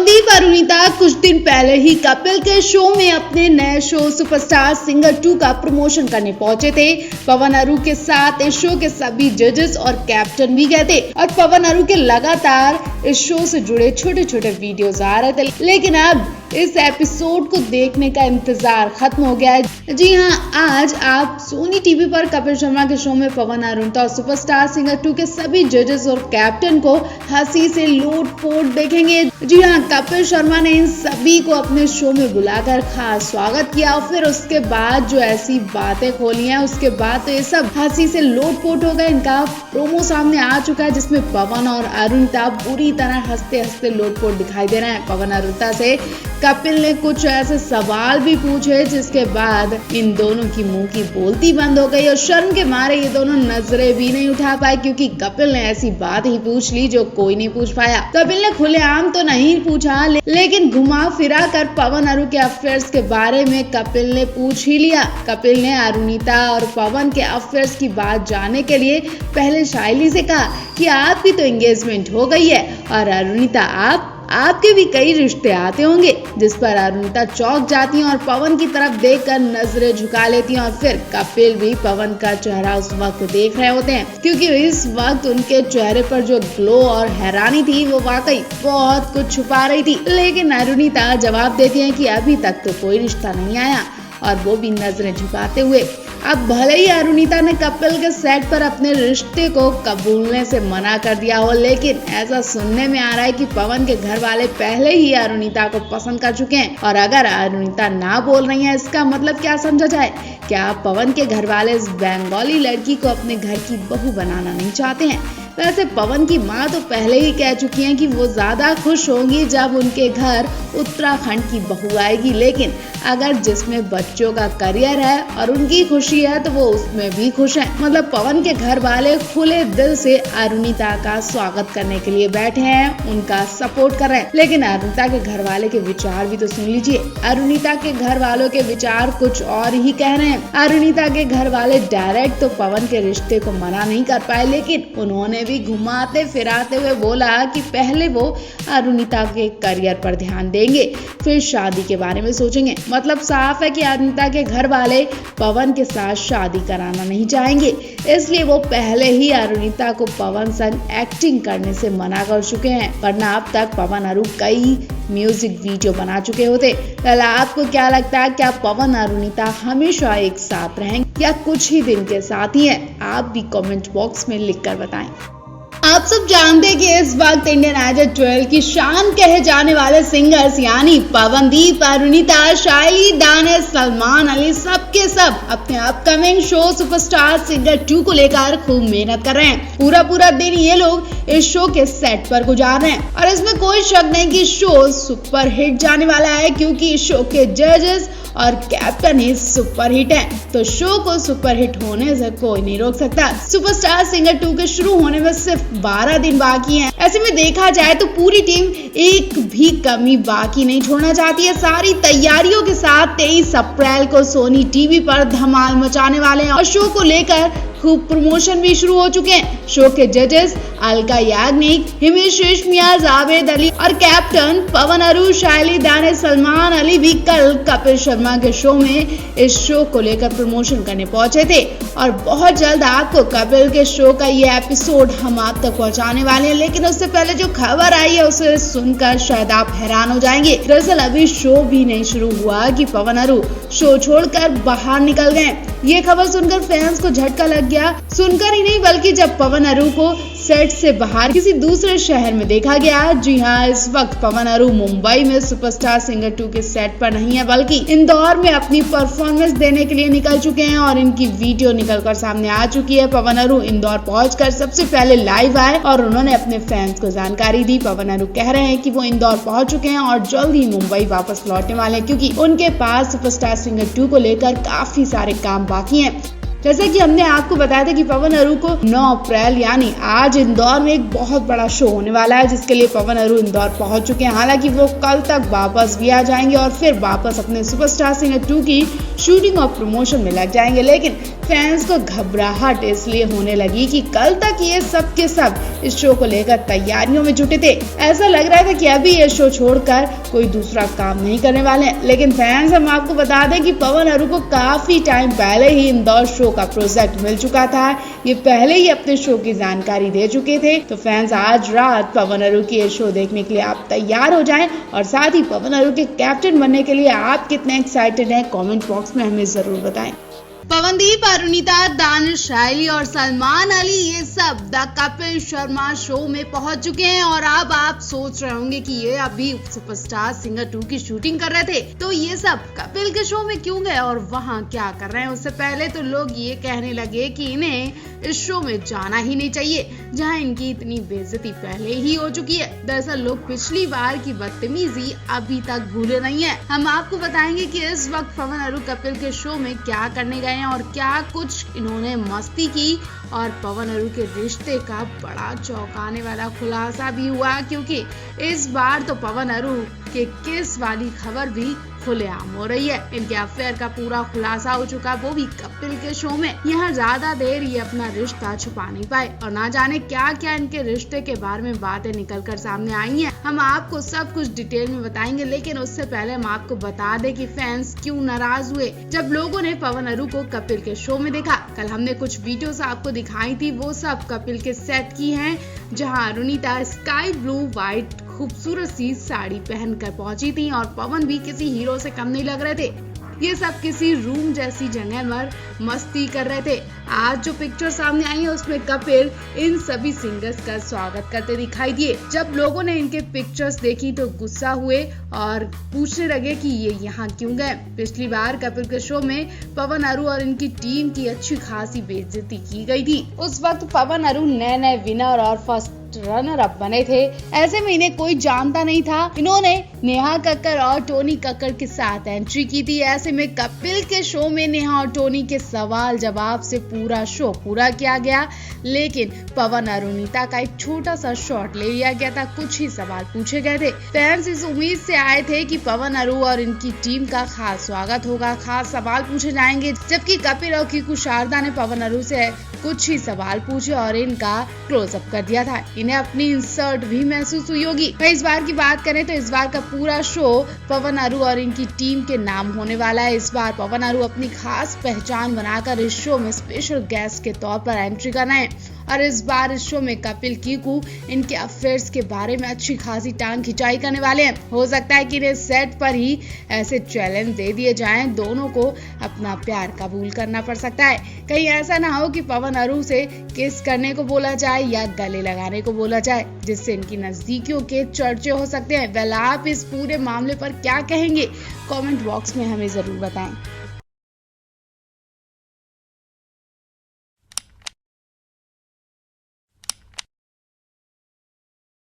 पवनदीप और अरुणिता कुछ दिन पहले ही कपिल के शो में अपने नए शो सुपरस्टार सिंगर 2 का प्रमोशन करने पहुंचे थे। पवन अरू के साथ इस शो के सभी जजेस और कैप्टन भी गए थे और पवन अरू के लगातार इस शो से जुड़े छोटे छोटे वीडियोस आ रहे थे, लेकिन अब इस एपिसोड को देखने का इंतजार खत्म हो गया है। जी हाँ, आज आप सोनी टीवी पर कपिल शर्मा के शो में पवन, अरुणिता और सुपरस्टार सिंगर 2 के सभी जजेस और कैप्टन को हंसी से लोट-पोट देखेंगे। जी हाँ, कपिल शर्मा ने इन सभी को अपने शो में बुलाकर खास स्वागत किया और फिर उसके बाद जो ऐसी बातें खोली हैं, उसके बाद तो ये सब हंसी से लोट-पोट हो गए। इनका प्रोमो सामने आ चुका है जिसमें पवन और अरुणिता बुरी तरह हंसते हंसते लोट-पोट दिखाई दे रहे हैं। पवन अरुणिता से कपिल ने कुछ ऐसे सवाल भी पूछे जिसके बाद इन दोनों की मुंह की बोलती बंद हो गई और शर्म के मारे ये दोनों नजरें भी नहीं उठा पाए, क्योंकि कपिल ने ऐसी बात ही पूछ ली जो कोई नहीं पूछ पाया। कपिल ने खुलेआम तो नहीं पूछा, लेकिन घुमा फिरा कर पवन अरू के अफेयर्स के बारे में कपिल ने पूछ ही लिया। कपिल ने अरुणिता और पवन के अफेयर्स की बात जानने के लिए पहले शाइली से कहा कि आपकी तो एंगेजमेंट हो गई है और अरुणिता आपके भी कई रिश्ते आते होंगे, जिस पर अरुणिता चौंक जाती है और पवन की तरफ देखकर नजरें झुका लेती हैं और फिर कपिल भी पवन का चेहरा उस वक्त देख रहे होते हैं, क्योंकि इस वक्त उनके चेहरे पर जो ग्लो और हैरानी थी वो वाकई बहुत कुछ छुपा रही थी। लेकिन अरुणिता जवाब देती है कि अभी तक तो कोई रिश्ता नहीं आया, और वो भी नजरें झुकाते हुए। अब भले ही अरुणिता ने कपिल के सेट पर अपने रिश्ते को कबूलने से मना कर दिया हो, लेकिन ऐसा सुनने में आ रहा है कि पवन के घर वाले पहले ही अरुणिता को पसंद कर चुके हैं। और अगर अरुणिता ना बोल रही है, इसका मतलब क्या समझा जाए? क्या पवन के घर वाले इस बंगाली लड़की को अपने घर की बहू बनाना नहीं चाहते हैं? वैसे पवन की माँ तो पहले ही कह चुकी हैं कि वो ज्यादा खुश होंगी जब उनके घर उत्तराखंड की बहू आएगी, लेकिन अगर जिसमें बच्चों का करियर है और उनकी खुशी है तो वो उसमें भी खुश हैं। मतलब पवन के घर वाले खुले दिल से अरुणिता का स्वागत करने के लिए बैठे हैं, उनका सपोर्ट कर रहे हैं। लेकिन अरुणिता के घर वाले के विचार भी तो सुन लीजिए। अरुणिता के घर वालों के विचार कुछ और ही कह रहे हैं। अरुणिता के घर वाले डायरेक्ट तो पवन के रिश्ते को मना नहीं कर पाए, लेकिन उन्होंने भी घुमाते फिराते हुए बोला कि पहले वो अरुणिता के करियर पर ध्यान देंगे, फिर शादी के बारे में सोचेंगे। मतलब साफ है कि अरुणिता के घर वाले पवन के साथ शादी कराना नहीं चाहेंगे, इसलिए वो पहले ही अरुणिता को पवन संग एक्टिंग करने से मना कर चुके हैं, वरना अब तक पवन अरू कई म्यूजिक वीडियो बना चुके होते। पहले आपको क्या लगता है, क्या पवन अरुणिता हमेशा एक साथ रहेंगे या कुछ ही दिन के साथ ही हैं? आप भी कमेंट बॉक्स में लिखकर बताएं। आप सब जानते हैं कि इस वक्त इंडियन आइडल 12 की शान कहे जाने वाले सिंगर्स यानी पवनदीप, अरुणिता, शाइली, दानिश, सलमान अली सबके सब अपने अपकमिंग शो सुपरस्टार सिंगर 2 को लेकर खूब मेहनत कर रहे हैं। पूरा दिन ये लोग इस शो के सेट पर गुजार रहे हैं और इसमें कोई शक नहीं कि शो सुपर हिट जाने वाला है, क्योंकि शो के जजेस और कैप्टन ही सुपर हिट है, तो शो को सुपर हिट होने से कोई नहीं रोक सकता। सुपरस्टार सिंगर 2 के शुरू होने में सिर्फ 12 दिन बाकी हैं। ऐसे में देखा जाए तो पूरी टीम एक भी कमी बाकी नहीं छोड़ना चाहती है। सारी तैयारियों के साथ 23 अप्रैल को सोनी टीवी पर धमाल मचाने वाले हैं और शो को लेकर खूब प्रमोशन भी शुरू हो चुके हैं। शो के जजेस अलका याग्निक, हिमेश रेशमिया, जावेद अली और कैप्टन पवन अरू, शाइली, दानिश, सलमान अली भी कल कपिल शर्मा के शो में इस शो को लेकर प्रमोशन करने पहुंचे थे और बहुत जल्द आपको कपिल के शो का ये एपिसोड हम आप तक पहुंचाने वाले हैं। लेकिन उससे पहले जो खबर आई है उसे सुनकर शायद आप हैरान हो जाएंगे। दरअसल अभी शो भी नहीं शुरू हुआ कि पवन अरू शो छोड़कर बाहर निकल गए। ये खबर सुनकर फैंस को झटका लग गया। सुनकर ही नहीं बल्कि जब पवन अरू को सेट से बाहर किसी दूसरे शहर में देखा गया। जी हाँ, इस वक्त पवन अरू मुंबई में सुपरस्टार सिंगर 2 के सेट पर नहीं है, बल्कि इंदौर में अपनी परफॉर्मेंस देने के लिए निकल चुके हैं और इनकी वीडियो निकलकर सामने आ चुकी है। पवन अरू इंदौर पहुंचकर सबसे पहले लाइव आए और उन्होंने अपने फैंस को जानकारी दी। पवन अरू कह रहे हैं कि वो इंदौर पहुंच चुके हैं और जल्द ही मुंबई वापस लौटने वाले हैं, क्योंकि उनके पास सुपरस्टार सिंगर 2 को लेकर काफी सारे काम बाकी हैं। जैसा कि हमने आपको बताया था कि पवन अरू को 9 अप्रैल यानी आज इंदौर में एक बहुत बड़ा शो होने वाला है, जिसके लिए पवन अरू इंदौर पहुंच चुके हैं। हालांकि वो कल तक वापस भी आ जाएंगे और फिर वापस अपने सुपरस्टार सिंगर 2 की शूटिंग और प्रमोशन में लग जाएंगे। लेकिन फैंस को घबराहट इसलिए होने लगी कि कल तक ये सब के सब इस शो को लेकर तैयारियों में जुटे थे। ऐसा लग रहा था कि अभी ये शो छोड़कर कोई दूसरा काम नहीं करने वाले हैं। लेकिन फैंस, हम आपको बता दें कि पवन अरू को काफी टाइम पहले ही इंदौर शो का प्रोजेक्ट मिल चुका था। ये पहले ही अपने शो की जानकारी दे चुके थे। तो फैंस, आज रात पवन अरू की ये शो देखने के लिए आप तैयार हो जाएं और साथ ही पवन अरू के कैप्टन बनने के लिए आप कितने एक्साइटेड हैं कमेंट बॉक्स में हमें जरूर बताएं। पवनदीप, अरुणिता, दानिश, शाइली और सलमान अली ये सब द कपिल शर्मा शो में पहुंच चुके हैं। और अब आप सोच रहे होंगे कि ये अभी सुपरस्टार सिंगर 2 की शूटिंग कर रहे थे, तो ये सब कपिल के शो में क्यों गए और वहां क्या कर रहे हैं। उससे पहले तो लोग ये कहने लगे कि इन्हें इस शो में जाना ही नहीं चाहिए, जहां इनकी इतनी बेइज्जती पहले ही हो चुकी है। दरअसल लोग पिछली बार की बदतमीजी अभी तक भूले नहीं है। हम आपको बताएंगे कि इस वक्त पवन अरू कपिल के शो में क्या करने गए और क्या कुछ इन्होंने मस्ती की। और पवन अरू के रिश्ते का बड़ा चौंकाने वाला खुलासा भी हुआ, क्योंकि इस बार तो पवन अरू के किस वाली खबर भी खुलेआम हो रही है। इनके अफेयर का पूरा खुलासा हो चुका, वो भी कपिल के शो में। यहाँ ज्यादा देर ये अपना रिश्ता छुपा नहीं पाए और ना जाने क्या क्या इनके रिश्ते के बारे में बातें निकल कर सामने आई हैं। हम आपको सब कुछ डिटेल में बताएंगे, लेकिन उससे पहले हम आपको बता दें कि फैंस क्यों नाराज हुए जब लोगों ने पवन अरू को कपिल के शो में देखा। कल हमने कुछ वीडियोस आपको दिखाई थी, वो सब कपिल के सेट की हैं, जहां अरुणिता स्काई ब्लू व्हाइट खूबसूरत सी साड़ी पहनकर पहुंची थी और पवन भी किसी हीरो से कम नहीं लग रहे थे। ये सब किसी रूम जैसी जगह पर मस्ती कर रहे थे। आज जो पिक्चर सामने आई है उसमें कपिल इन सभी सिंगर्स का स्वागत करते दिखाई दिए। जब लोगों ने इनके पिक्चर्स देखी तो गुस्सा हुए और पूछने लगे कि ये यहाँ क्यों गए। पिछली बार कपिल के शो में पवन अरू और इनकी टीम की अच्छी खासी बेइज्जती की गई थी। उस वक्त पवन अरू नए विनर और फर्स्ट रनर अप बने थे। ऐसे में इन्हें कोई जानता नहीं था। इन्होंने नेहा कक्कर और टोनी कक्कर के साथ एंट्री की थी। ऐसे में कपिल के शो में नेहा और टोनी के सवाल जवाब से पूरा शो पूरा किया गया, लेकिन पवन अरुणिता का एक छोटा सा शॉट ले लिया गया था। कुछ ही सवाल पूछे गए थे। फैंस इस उम्मीद से आए थे कि पवन अरू और इनकी टीम का खास स्वागत होगा, खास सवाल पूछे जाएंगे। जबकि कपिल और कीकू शारदा ने पवन अरू से कुछ ही सवाल पूछे और इनका क्लोजअप कर दिया था। इन्हें अपनी इंसर्ट भी महसूस हुई होगी। इस बार की बात करें तो इस बार का पूरा शो पवन अरू और इनकी टीम के नाम होने वाला है। इस बार पवन अरू अपनी खास पहचान बनाकर इस शो में स्पेशल गेस्ट के तौर पर एंट्री कर रहे हैं। और इस बार इस शो में कपिल, कीकू इनके अफेयर्स के बारे में अच्छी खासी टांग खिंचाई करने वाले हैं। हो सकता है कि इन्हें सेट पर ही ऐसे चैलेंज दे दिए जाएं, दोनों को अपना प्यार कबूल करना पड़ सकता है। कहीं ऐसा ना हो कि पवन अरू से किस करने को बोला जाए या गले लगाने को बोला जाए, जिससे इनकी नजदीकियों के चर्चे हो सकते हैं। वेल, आप इस पूरे मामले पर क्या कहेंगे कमेंट बॉक्स में हमें जरूर बताएं।